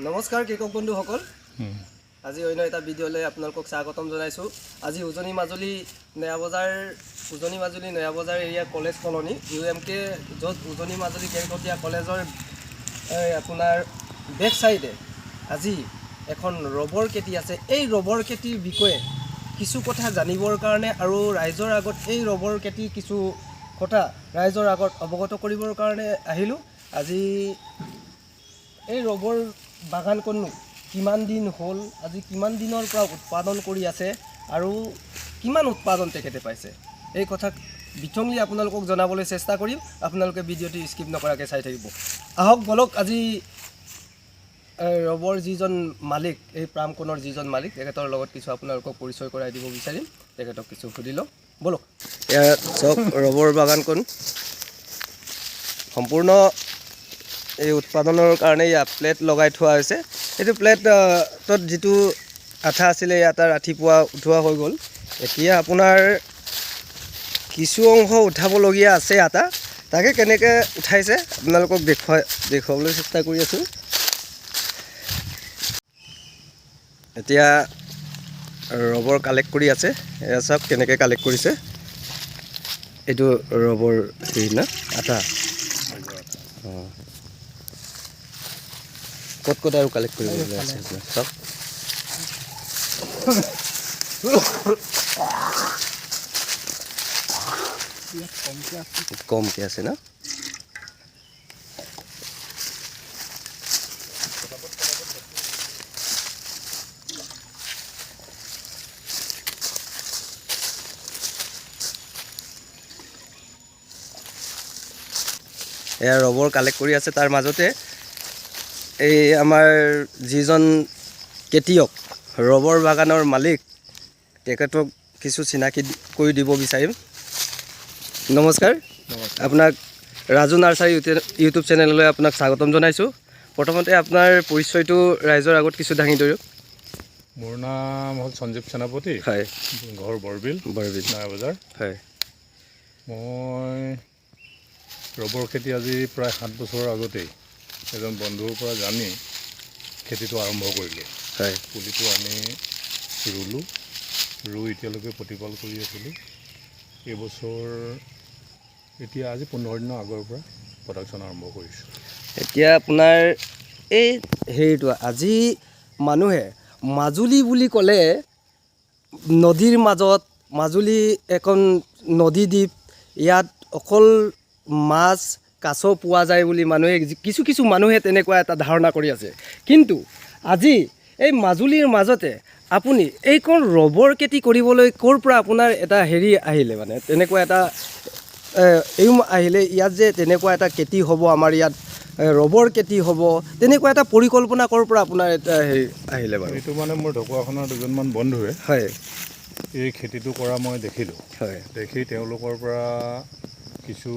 নমস্কাৰ কৃষক বন্ধুসকল আজি অন্য এটা ভিডিঅ'লৈ আপোনালোকক স্বাগতম জনাইছোঁ। আজি উজনি মাজুলী নয়া বজাৰ এৰিয়া কলেজ কলনী UMK য'ত উজনি মাজুলী কেনকটীয়া কলেজৰ আপোনাৰ বেক চাইডে আজি এখন ৰবৰ খেতি আছে। এই ৰবৰ খেতিৰ বিষয়ে কিছু কথা জানিবৰ কাৰণে আৰু ৰাইজৰ আগত এই ৰবৰ খেতিৰ কিছু কথা ৰাইজৰ আগত অৱগত কৰিবৰ কাৰণে আহিলোঁ। আজি এই ৰবৰ বাগানখনো কিমান দিন হ'ল, আজি কিমান দিনৰ পৰা উৎপাদন কৰি আছে আৰু কিমান উৎপাদন তেখেতে পাইছে, এই কথা বিতংলি আপোনালোকক জনাবলৈ চেষ্টা কৰিম। আপোনালোকে ভিডিঅ'টো স্কিপ নকৰাকৈ চাই থাকিব। আহক বলক আজি ৰবৰ যিজন মালিক, এই ফাৰ্মখনৰ যিজন মালিক, তেখেতৰ লগত কিছু আপোনালোকক পৰিচয় কৰাই দিব বিচাৰিম। তেখেতক কিছু সুধি লওঁ বলক। এয়া চাওক ৰবৰ বাগানখন সম্পূৰ্ণ এই উৎপাদনৰ কাৰণে ইয়াত প্লেট লগাই থোৱা হৈছে। এইটো প্লেটত যিটো আঠা আছিলে ইয়াত ৰাতিপুৱা উঠোৱা হৈ গ'ল। এতিয়া আপোনাৰ কিছু অংশ উঠাবলগীয়া আছে আটা, তাকে কেনেকৈ উঠাইছে আপোনালোকক দেখুৱাবলৈ চেষ্টা কৰি আছোঁ। এতিয়া ৰবৰ কালেক্ট কৰি আছে, এয়া চাওক কেনেকৈ কালেক্ট কৰিছে। এইটো ৰবৰ হেৰি না আটা, অঁ ক'ত আৰু কালেক্ট কৰিবলৈ আছে আপোনাৰ চাওক। কমকৈ আছে না। এয়া ৰবৰ কালেক্ট কৰি আছে। তাৰ মাজতে এই আমাৰ যিজন খেতিয়ক, ৰবৰ বাগানৰ মালিক, তেখেতক কিছু চিনাকি কৰি দিব বিচাৰিম। নমস্কাৰ, আপোনাক ৰাজু নাৰ্চাৰী ইউটিউব চেনেললৈ আপোনাক স্বাগতম জনাইছোঁ। প্ৰথমতে আপোনাৰ পৰিচয়টো ৰাইজৰ আগত কিছু দাঙি ধৰক। মোৰ নাম হ'ল সঞ্জীৱ সেনাপতি, হয়, ঘৰ বৰবিল নয়া বজাৰ। হয়, মই ৰবৰ খেতি আজি প্ৰায় 7 বছৰৰ আগতেই এজন বন্ধুৰ পৰা জানি খেতিটো আৰম্ভ কৰিলোঁ। হয়, পুলিটো আনি ৰুলোঁ, এতিয়ালৈকে প্ৰতিপাল কৰি আছিলোঁ। এইবছৰ এতিয়া আজি 15 দিনৰ আগৰ পৰা প্ৰডাকশ্যন আৰম্ভ কৰিছোঁ। এতিয়া আপোনাৰ এই হেৰিটো আজি মানুহে মাজুলী বুলি ক'লে নদীৰ মাজত, মাজুলী এখন নদী দ্বীপ, ইয়াত অকল মাছ কাছ পোৱা যায় বুলি মানুহে কিছু মানুহে তেনেকুৱা এটা ধাৰণা কৰি আছে। কিন্তু আজি এই মাজুলীৰ মাজতে আপুনি এইখন ৰবৰ খেতি কৰিবলৈ ক'ৰ পৰা আপোনাৰ এটা হেৰি আহিলে, মানে তেনেকুৱা এটা এইম আহিলে ইয়াত যে তেনেকুৱা এটা খেতি হ'ব, আমাৰ ইয়াত ৰবৰ খেতি হ'ব, তেনেকুৱা এটা পৰিকল্পনা ক'ৰ পৰা আপোনাৰ এটা হেৰি আহিলে বাৰু? এইটো মানে মোৰ ঢকুৱাখানাৰ দুজনমান বন্ধুৱে হয়, এই খেতিটো কৰা মই দেখিলোঁ। হয়, দেখি তেওঁলোকৰ পৰা কিছু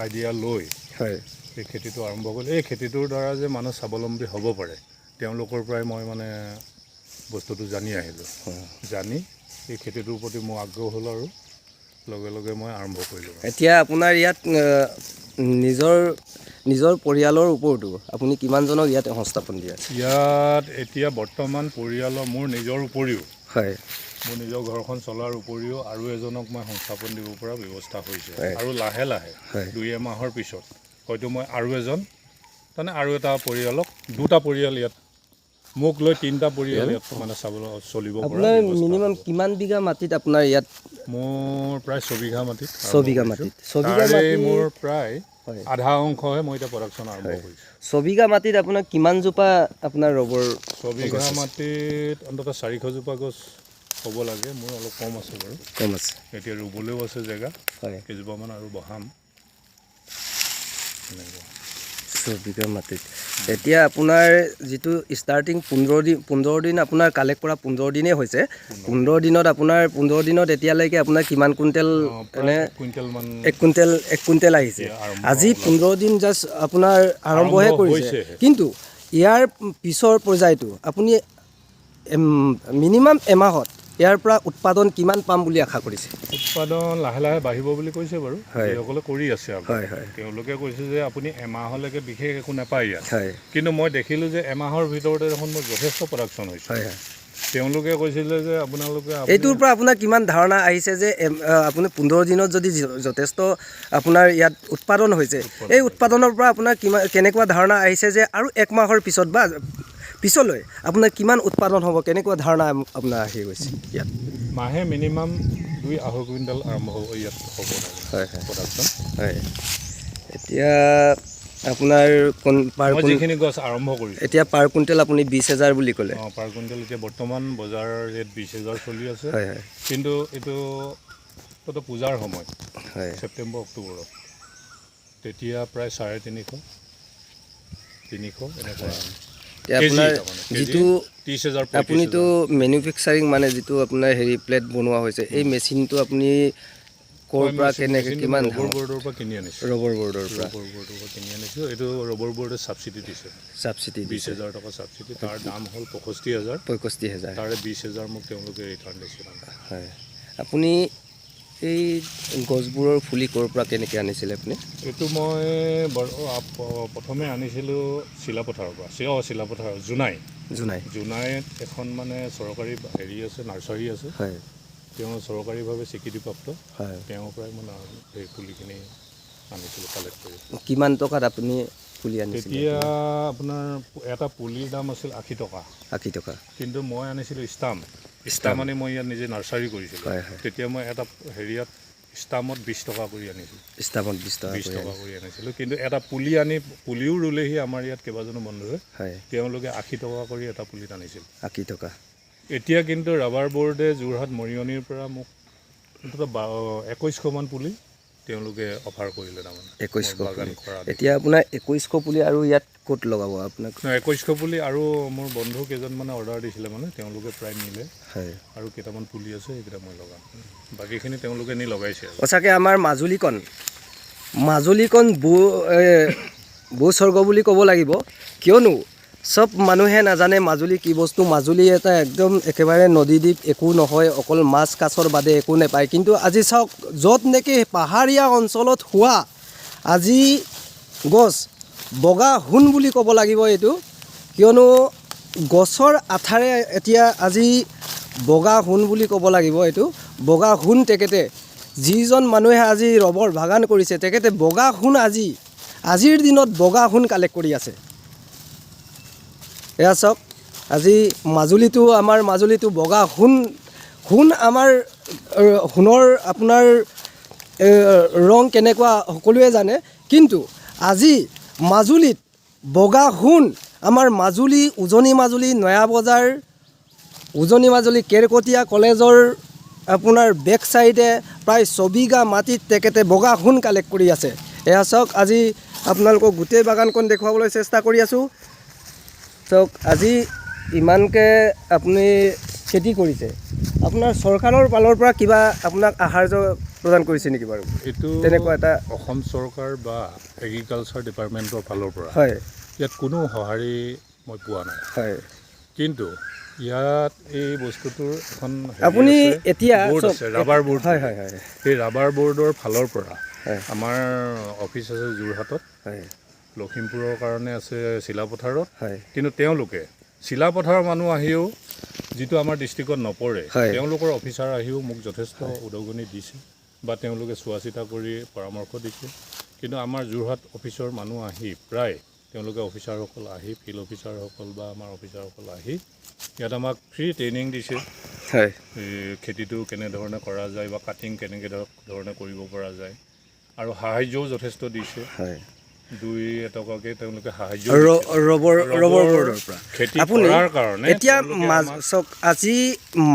আইডিয়া লৈ হয়, এই খেতিটো আৰম্ভ কৰিলোঁ। এই খেতিটোৰ দ্বাৰা যে মানুহ স্বাৱলম্বী হ'ব পাৰে, তেওঁলোকৰ পৰাই মই মানে বস্তুটো জানি আহিলোঁ। জানি এই খেতিটোৰ প্ৰতি মোৰ আগ্ৰহ হ'ল আৰু লগে লগে মই আৰম্ভ কৰিলোঁ। এতিয়া আপোনাৰ ইয়াত নিজৰ পৰিয়ালৰ ওপৰতো আপুনি কিমানজনক ইয়াত সংস্থাপন দিয়ে? ইয়াত এতিয়া বৰ্তমান পৰিয়ালৰ মোৰ নিজৰ উপৰিও, হয়, মোৰ নিজৰ ঘৰখন চলাৰ উপৰিও আৰু এজনক মই সংস্থাপন দিব পৰা ব্যৱস্থা হৈছে। হয়, আৰু লাহে লাহে হয়, 2 মাহৰ পিছত হয়তো মই আৰু এটা পৰিয়ালক, 2টা পৰিয়াল ইয়াত মোক লৈ 3টা পৰিয়াল ইয়াত মানে চলিব পৰা। আপোনাৰ মিনিমাম কিমান বিঘা মাটিত আপোনাৰ ইয়াত? মোৰ প্ৰায় 6 বিঘা মাটিত। 6 বিঘা মাটিত, 6 বিঘা মাটি মোৰ প্ৰায় হয়, আধা অংশহে মই এতিয়া প্ৰডাকশ্যন আৰম্ভ কৰিছোঁ। 6 বিঘা মাটিত আপোনাৰ কিমানজোপা আপোনাৰ ৰবৰ? 6 বিঘা মাটিত অন্ততঃ 400 জোপা গছ হ'ব লাগে। মোৰ অলপ কম আছে বাৰু, কম আছে। এতিয়া ৰুবলৈও আছে জেগা, হয়, কেইজোপামান আৰু বহাম। 6 বিঘা মাটিত এতিয়া আপোনাৰ যিটো ষ্টাৰ্টিং 15 দিন আপোনাৰ কালেক্ট কৰা 15 দিনেই হৈছে। 15 দিনত আপোনাৰ 15 দিনত এতিয়ালৈকে আপোনাৰ কিমান কুইণ্টেল? এনে 1 কুইণ্টেল আহিছে। আজি 15 দিন জাষ্ট আপোনাৰ আৰম্ভহে কৰিছে, কিন্তু ইয়াৰ পিছৰ পৰ্যায়টো আপুনি মিনিমাম এমাহত ইয়াৰ পৰা উৎপাদন কিমান পাম বুলি আশা কৰিছে? উৎপাদন লাহে লাহে বাঢ়িব বুলি কৈছে বাৰু, হয়। যিসকলে কৰি আছে আৰু হয় হয় তেওঁলোকে কৈছে যে আপুনি এমাহলৈকে বিশেষ একো নাপায় ইয়াত, হয় কিন্তু মই দেখিলোঁ যে এমাহৰ ভিতৰতে দেখোন মোৰ যথেষ্ট প্ৰডাকশ্যন হৈছে। হয় হয় তেওঁলোকে কৈছিলে যে আপোনালোকে এইটোৰ পৰা আপোনাৰ কিমান ধাৰণা আহিছে যে আপুনি 15 দিনত যদি যথেষ্ট আপোনাৰ ইয়াত উৎপাদন হৈছে, এই উৎপাদনৰ পৰা আপোনাৰ কিমান কেনেকুৱা ধাৰণা আহিছে যে আৰু 1 মাহৰ পিছত বা পিছলৈ আপোনাৰ কিমান উৎপাদন হ'ব, কেনেকুৱা ধাৰণা আপোনাৰ আহি গৈছে ইয়াত? মাহে মিনিমাম 2-2.5 কুইণ্টেল আৰম্ভ হ'ব ইয়াত হ'ব হয় হয় প্ৰডাকশ্যন। হয় এতিয়া আপোনাৰ মই যিখিনি গছ আৰম্ভ কৰিছোঁ এতিয়া পাৰ কুইণ্টেল আপুনি 20,000 বুলি ক'লে। পাৰ কুইণ্টেল এতিয়া বৰ্তমান বজাৰ ৰেট 20,000 চলি আছে। হয় হয় কিন্তু এইটো পূজাৰ সময়, হয় ছেপ্টেম্বৰ অক্টোবৰত, তেতিয়া প্ৰায় 350-300 এনেকুৱা। এতিয়া আপোনাৰ যিটো 30,000 আপুনিতো মেনুফেকচাৰিং মানে যিটো আপোনাৰ প্লেট বনোৱা হৈছে, এই মেচিনটো আপুনি ক'ৰ পৰা কেনেকৈ কিমান ৰবৰ বৰ্ডৰ পৰা কিনি আনিছোঁ। ৰবৰ বৰ্ডৰ পৰা কিনি আনিছোঁ। এইটো ৰবৰ বৰ্ডে ছাবচিডি দিছে, ছাবচিডি 20,000 টকা ছাবচিডি। তাৰ দাম হ'ল 65,000। 65,000 তাৰে 20,000 মোক তেওঁলোকে ৰিটাৰ্ণ দিছে। হয় আপুনি এই গছবোৰৰ পুলি ক'ৰ পৰা কেনেকৈ আনিছিলে আপুনি? এইটো মই প্ৰথমে আনিছিলোঁ চিলাপথাৰৰ পৰা, চিলাপথাৰ জোনাইত এখন মানে চৰকাৰী আছে, নাৰ্চাৰী আছে। হয় তেওঁ চৰকাৰীভাৱে স্বীকৃতিপ্ৰাপ্ত, হয় তেওঁৰ পৰাই মানে সেই পুলিখিনি আনিছিলোঁ কালেক্ট কৰি। কিমান টকাত আপুনি পুলি আনিছিলে? তেতিয়া আপোনাৰ এটা পুলিৰ দাম আছিল 80 টকা। 80 টকা। কিন্তু মই আনিছিলোঁ ষ্টাম আনি মই ইয়াত নিজে নাৰ্চাৰী কৰিছিলোঁ। হয় হয় তেতিয়া মই এটা ষ্টামত 20 টকা কৰি আনিছিলোঁ। ষ্টামত 20 টকা কৰি আনিছিলোঁ। কিন্তু এটা পুলি আনি পুলিও ৰুলেহি আমাৰ ইয়াত কেইবাজনো বন্ধুৱে, হয় তেওঁলোকে 80 টকা কৰি এটা পুলিত আনিছিল। 80 টকা। এতিয়া কিন্তু ৰাবাৰ বৰ্ডে যোৰহাট মৰিয়নিৰ পৰা মোক অন্ততঃ 2100মান পুলি তেওঁলোকে অফাৰ কৰিলে। তাৰমানে 2100 বাগান পুলি। কৰা এতিয়া আপোনাৰ 2100 পুলি আৰু ইয়াত ক'ত লগাব আপোনাক? 2100 পুলি আৰু মোৰ বন্ধু কেইজনমানে অৰ্ডাৰ দিছিলে, মানে তেওঁলোকে প্ৰায় নিলে। হয় আৰু কেইটামান পুলি আছে, সেইকেইটা মই লগাম। বাকীখিনি তেওঁলোকে নি লগাইছে। সঁচাকৈ আমাৰ মাজুলীকণ ভূস্বৰ্গ বুলি ক'ব লাগিব, কিয়নো চব মানুহে নাজানে মাজুলী কি বস্তু। মাজুলী এটা একদম একেবাৰে নদীদ্বীপ, একো নহয়, অকল মাছ কাছৰ বাদে একো নাপায়। কিন্তু আজি চাওক, য'ত নেকি পাহাৰীয়া অঞ্চলত হোৱা আজি গছ বগা সোণ বুলি ক'ব লাগিব এইটো, কিয়নো গছৰ আঠাৰে এতিয়া আজি বগা সোণ বুলি ক'ব লাগিব এইটো। বগা সোণ তেখেতে যিজন মানুহে আজি ৰবৰ বাগান কৰিছে, তেখেতে বগা সোণ আজিৰ দিনত বগা সোণ কালেক্ট কৰি আছে। এয়া চাওক, আজি আমাৰ মাজুলীটো বগা সোণ আমাৰ সোণৰ আপোনাৰ ৰং কেনেকুৱা সকলোৱে জানে। কিন্তু আজি মাজুলীত বগা সোণ আমাৰ উজনি মাজুলী নয়াবজাৰ, উজনি মাজুলী কেৰকটীয়া কলেজৰ আপোনাৰ বেক চাইডে প্ৰায় 6 বিঘা মাটিত তেখেতে বগা সোণ কালেক্ট কৰি আছে। এয়া চাওক, আজি আপোনালোকক গোটেই বাগানখন দেখুৱাবলৈ চেষ্টা কৰি আছোঁ। চাওক, আজি ইমানকৈ আপুনি খেতি কৰিছে, আপোনাৰ চৰকাৰৰ ফালৰ পৰা কিবা আপোনাক সাহাৰ্য প্ৰদান কৰিছে নেকি বাৰু? এইটো তেনেকুৱা এটা অসম চৰকাৰ বা এগ্ৰিকালচাৰ ডিপাৰ্টমেণ্টৰ ফালৰ পৰা হয় ইয়াত কোনো সঁহাৰি মই পোৱা নাই। হয় কিন্তু ইয়াত এই বস্তুটোৰ এখন আপুনি এতিয়া বৰ্ড আছে, ৰাবাৰ বৰ্ড। হয় হয় হয় সেই ৰাবাৰ বৰ্ডৰ ফালৰ পৰা হয় আমাৰ অফিচ আছে যোৰহাটত, হয় লখিমপুৰৰ কাৰণে আছে চিলাপথাৰত। হয় কিন্তু তেওঁলোকে চিলাপথাৰৰ মানুহ আহিও, যিটো আমাৰ ডিষ্ট্ৰিক্টত নপৰে, হয় তেওঁলোকৰ অফিচাৰ আহিও মোক যথেষ্ট উদগনি দিছে বা তেওঁলোকে চোৱা চিতা কৰি পৰামৰ্শ দিছে। কিন্তু আমাৰ যোৰহাট অফিচৰ মানুহ আহি প্ৰায় তেওঁলোকে অফিচাৰসকল আহি, ফিল্ড অফিচাৰসকল বা আমাৰ অফিচাৰসকল আহি ইয়াত আমাক ফ্ৰী ট্ৰেইনিং দিছে। হয় খেতিটো কেনেধৰণে কৰা যায় বা কাটিং কেনেকৈ ধৰণে কৰিব পৰা যায়, আৰু সাহাৰ্যও যথেষ্ট দিছে। হয় 2 টকাকৈ তেওঁলোকে সাহাৰ্য ৰবৰ বৰ্ডৰ পৰা খেতি আপুনি কৰাৰ কাৰণে। এতিয়া চাওক, আজি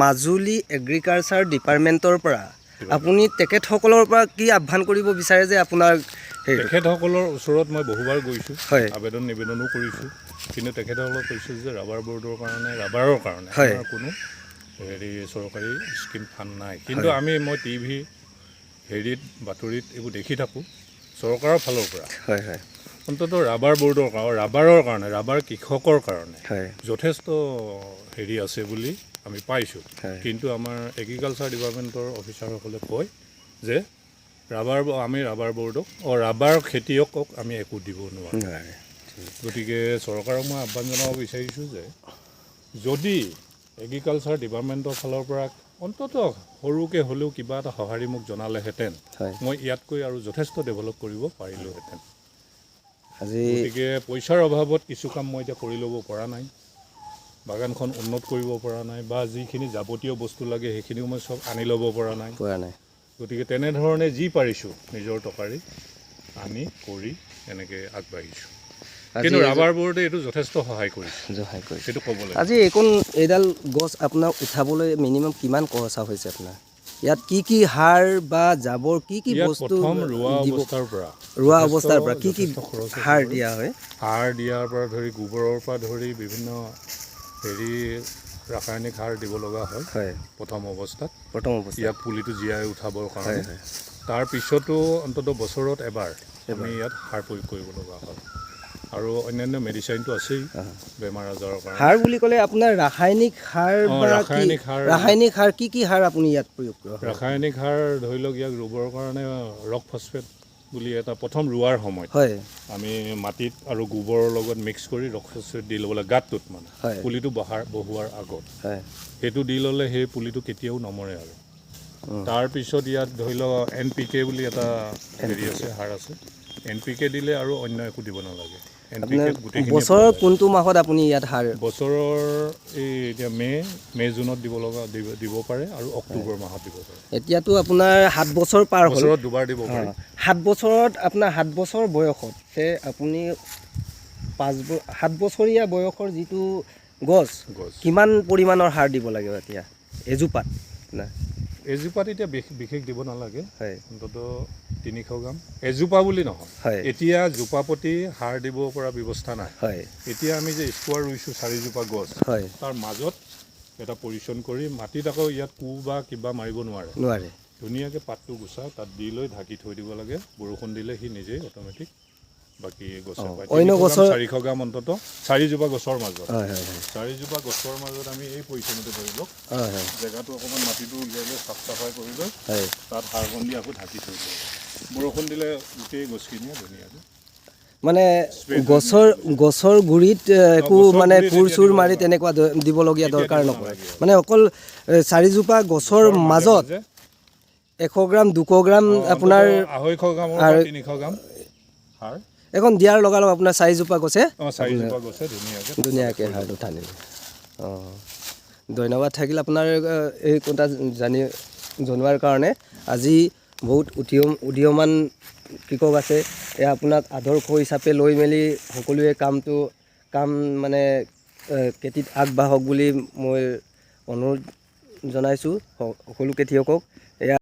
মাজুলী এগ্ৰিকালচাৰ ডিপাৰ্টমেণ্টৰ পৰা আপুনি তেখেতসকলৰ পৰা কি আহ্বান কৰিব বিচাৰে যে আপোনাৰ তেখেতসকলৰ ওচৰত মই বহুবাৰ গৈছোঁ, হয় নিবেদনো কৰিছোঁ। কিন্তু তেখেতসকলে কৈছে যে ৰাবাৰৰ কাৰণে হয় আমাৰ কোনো চৰকাৰী স্কিম ফাণ্ড নাই। কিন্তু মই টিভি বাতৰিত এইবোৰ দেখি থাকোঁ, চৰকাৰৰ ফালৰ পৰা হয় হয় অন্ততঃ ৰাবাৰৰ কাৰণে, ৰাবাৰ কৃষকৰ কাৰণে যথেষ্ট আছে বুলি আমি পাইছোঁ, হয়। কিন্তু আমাৰ এগ্ৰিকালচাৰ ডিপাৰ্টমেণ্টৰ অফিচাৰসকলে কয় যে আমি ৰাবাৰ বৰ্ডক ৰাবাৰ খেতিয়কক আমি একো দিব নোৱাৰোঁ। নোৱাৰে। গতিকে চৰকাৰক মই আহ্বান জনাব বিচাৰিছোঁ যে যদি এগ্ৰিকালচাৰ ডিপাৰ্টমেণ্টৰ ফালৰ পৰা অন্ততঃ সৰুকৈ হ'লেও কিবা এটা সঁহাৰি মোক জনালেহেঁতেন, হয়। মই ইয়াতকৈ আৰু যথেষ্ট ডেভেলপ কৰিব পাৰিলোহেঁতেন। আজি গতিকে পইচাৰ অভাৱত কিছু কাম মই এতিয়া কৰি ল'ব পৰা নাই, বাগানখন উন্নত কৰিব পৰা নাই, বা যিখিনি যাৱতীয় বস্তু লাগে সেইখিনিও মই চব আনি ল'ব পৰা নাই। গতিকে তেনেধৰণে যি পাৰিছোঁ নিজৰ টকাৰে আনি কৰি এনেকৈ আগবাঢ়িছোঁ। কিন্তু ৰাবাৰ বোৰ্ডে এইটো যথেষ্ট সহায় কৰিছে, সেইটো ক'ব লাগিব। আজি এইডাল গছ আপোনাৰ উঠাবলৈ মিনিমাম কিমান খৰচা হৈছে আপোনাৰ? ইয়াত কি সাৰ বা জাবৰ কি বস্তু প্ৰথম ৰোৱা অৱস্থাৰ পৰা কি সাৰ দিয়া হয়? সাৰ দিয়াৰ পৰা ধৰি গোবৰৰ পৰা ধৰি বিভিন্ন ৰাসায়নিক সাৰ দিব লগা হয় প্ৰথম অৱস্থাত ইয়াত পুলিটো জীয়াই উঠাবৰ কাৰণে। তাৰপিছতো অন্ততঃ বছৰত এবাৰ আমি ইয়াত সাৰ প্ৰয়োগ কৰিব লগা হয়, আৰু অন্যান্য মেডিচাইনটো আছেই বেমাৰ আজাৰৰ কাৰণে। সাৰ বুলি ক'লে আপোনাৰ ৰাসায়নিক সাৰ কি সাৰ আপুনি ইয়াত প্ৰয়োগ কৰে? ৰাসায়নিক সাৰ ধৰি লওক ইয়াক ৰুবৰ কাৰণে ৰক ফচফেট বুলি এটা প্ৰথম ৰোৱাৰ সময়ত আমি মাটিত আৰু গোবৰৰ লগত মিক্স কৰি ৰক ফচফেট দি ল'ব লাগে গাঁতটোত, মানে পুলিটো বহোৱাৰ আগত সেইটো দি ল'লে সেই পুলিটো কেতিয়াও নমৰে। আৰু তাৰপিছত ইয়াত ধৰি লওক NPK বুলি এটা আছে, সাৰ আছে, NPK দিলে আৰু অন্য একো দিব নালাগে। বছৰৰ কোনটো মাহত আপুনি ইয়াত সাৰ? বছৰৰ এই এতিয়া মে' জুনত দিব পাৰে, আৰু অক্টোবৰ মাহত দিব পাৰে। এতিয়াতো আপোনাৰ 7 বছৰ পাৰ হ'ল, বছৰত দুবাৰ দিব পাৰে। 7 বছৰত আপোনাৰ 7 বছৰ বয়সত আপুনি 7 বছৰীয়া বয়সৰ যিটো গছ কিমান পৰিমাণৰ সাৰ দিব লাগে এতিয়া এজোপাত? এজোপাত এতিয়া বিশেষ দিব নালাগে, অন্ততঃ 300 গ্ৰাম এজোপা বুলি নহয়। এতিয়া জোপা প্ৰতি সাৰ দিব পৰা ব্যৱস্থা নাই। এতিয়া আমি যে স্কোৱাৰ ৰুইছোঁ 4 জোপা গছ, তাৰ মাজত এটা পৰিচ্ছন্ন কৰি মাটিত আকৌ ইয়াত বা কিবা মাৰিব নোৱাৰে। ধুনীয়াকৈ পাতটো গুচাই তাত দি লৈ ঢাকি থৈ দিব লাগে, বৰষুণ দিলে সি নিজেই অট'মেটিক বাকী গছে পায়। 400 গ্ৰাম অন্ততঃ 4 জোপা গছৰ মাজত। 4 জোপা গছৰ মাজত আমি এই পৰিচ্ছন্নটো ধৰি লওক, জেগাটো অকণমান মাটিটো উলিয়াই লৈ চাফ চাফাই কৰি লৈ তাত সাৰকণ দি আকৌ ঢাকি থৈ দিব লাগে। বৰষুণ দিলে গোটেই গছখিনিয়ে ধুনীয়াকৈ মানে গছৰ গুৰিত একো মানে কোৰ চোৰ মাৰি তেনেকুৱা দিবলগীয়া দৰকাৰ নপৰে, মানে অকল 4 জোপা গছৰ মাজত 100 গ্ৰাম 200 গ্ৰাম আপোনাৰ 250 গ্ৰাম 300 গ্ৰাম সাৰ এখন দিয়াৰ লগালগ আপোনাৰ 4 জোপা গছে ধুনীয়াকৈ সাৰটো টানিলে। ধন্যবাদ থাকিল আপোনাৰ এই কথা জনোৱাৰ কাৰণে। আজি বহুত উদীয়মান কৃষক আছে, এয়া আপোনাক আদৰ্শ হিচাপে লৈ মেলি সকলোৱে কাম মানে খেতিত আগবাঢ়ক বুলি মই অনুৰোধ জনাইছোঁ সকলো খেতিয়কক। এয়া